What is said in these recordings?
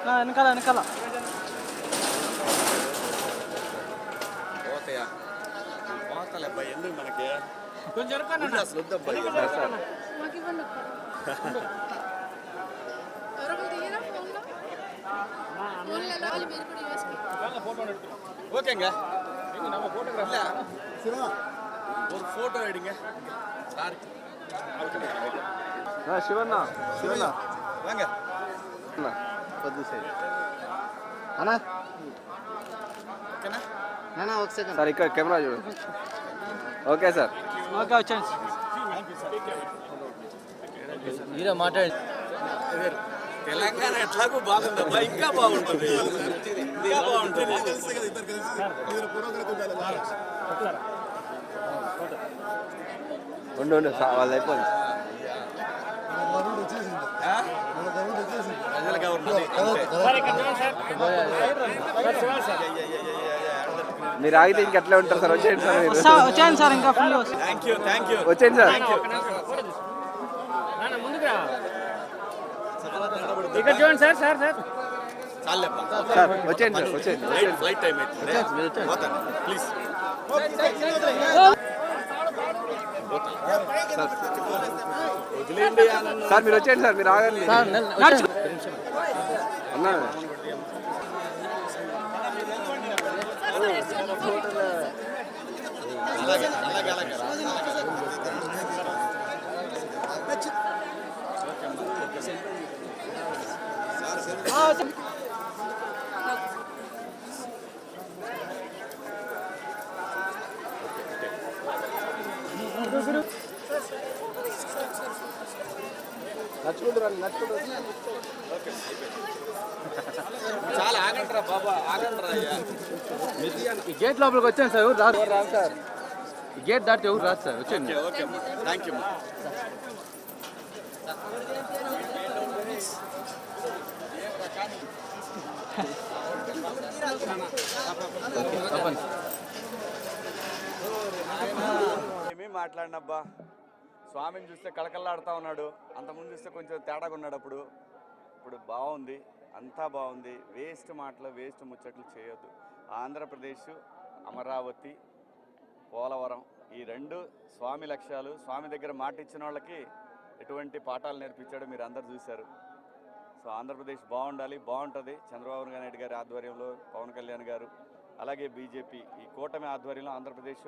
వెనకాల వెనకాల పోతాయా పోతలే అబ్బాయి ఎందుకు మనకి కొంచెం అసలు వద్దబ్బాయి ஓகேங்க நம்ம போட்டோகிராஃப் சிவா ஒரு ஃபோட்டோ எடுங்க சார் శివన్న శివన్న வாங்க అన్న కొద్ది సైడ్ అన్నా ఓకేనా నానా ఒక సెకండ్ సార్ ఇక్కడ కెమెరా చూడండి ఓకే సార్ ఓకే వచ్చాను మీరే మాట్లాడండి తెలంగాణ ఎట్లాగూ బాగుందబ్బా ఇంకా బాగుంటుంది ఇంకా బాగుంటుంది ఉండు ఉండు వాళ్ళు అయిపోయింది ప్రజలుగా ఉన్నది మీరు ఆగితే ఇంక ఎట్లా ఉంటారు సార్ వచ్చేయండి సార్ మీరు వచ్చాను సార్ ఇంకా ఫుల్ థ్యాంక్ యూ వచ్చేయండి సార్ ఇక్కడ చూడండి సార్ సార్ సార్ చాలేబ్బా సార్ వచ్చేయండి సార్ వచ్చేయండి ఫ్లైట్ టైం అవుతుంది పోతాను ప్లీజ్ వదిలేండి సార్ మీరు వచ్చేయండి సార్ మీరు ఆగండి అన్నా అలాగే అలాగే అలాగే చాలా ఆగండిరా బాబా ఆగండిరా అయ్యా ఈ గేట్ లోపలికి వచ్చాను సార్ ఎవరు రాదు సార్ ఈ గేట్ దాటి ఎవరు రాదు సార్ వచ్చేయండి ఓకే థ్యాంక్ యూ ఏమీ మాట్లాడినబ్బా స్వామిని చూస్తే కళకళలాడుతూ ఉన్నాడు అంతకుముందు చూస్తే కొంచెం తేడాగా ఉన్నాడు ఇప్పుడు బాగుంది అంతా బాగుంది వేస్ట్ మాటలు వేస్ట్ ముచ్చట్లు చేయొద్దు ఆంధ్రప్రదేశ్ అమరావతి పోలవరం ఈ రెండు స్వామి లక్ష్యాలు స్వామి దగ్గర మాట ఇచ్చిన వాళ్ళకి ఎటువంటి పాఠాలు నేర్పించాడో మీరు అందరు చూశారు సో ఆంధ్రప్రదేశ్ బాగుండాలి బాగుంటుంది చంద్రబాబు నాయుడు గారి ఆధ్వర్యంలో పవన్ కళ్యాణ్ గారు అలాగే బీజేపీ ఈ కూటమి ఆధ్వర్యంలో ఆంధ్రప్రదేశ్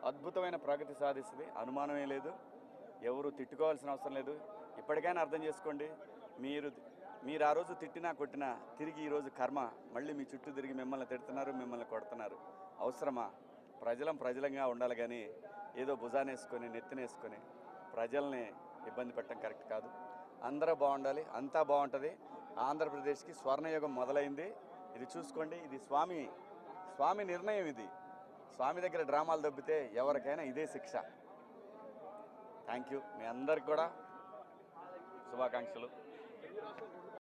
అద్భుతమైన ప్రగతి సాధిస్తుంది అనుమానమే లేదు ఎవరు తిట్టుకోవాల్సిన అవసరం లేదు ఇప్పటికైనా అర్థం చేసుకోండి మీరు ఆ రోజు తిట్టినా కొట్టినా తిరిగి ఈరోజు కర్మ మళ్ళీ మీ చుట్టూ తిరిగి మిమ్మల్ని తిడుతున్నారు మిమ్మల్ని కొడుతున్నారు అవసరమా ప్రజలంగా ఉండాలి కానీ ఏదో భుజానేసుకొని నెత్తినేసుకొని ప్రజల్ని ఇబ్బంది పెట్టడం కరెక్ట్ కాదు అందరూ బాగుండాలి అంతా బాగుంటుంది ఆంధ్రప్రదేశ్కి స్వర్ణయుగం మొదలైంది ఇది చూసుకోండి ఇది స్వామి నిర్ణయం ఇది స్వామి దగ్గర డ్రామాలు దొబ్బితే ఎవరికైనా ఇదే శిక్ష థ్యాంక్ యూ మీ అందరికి కూడా శుభాకాంక్షలు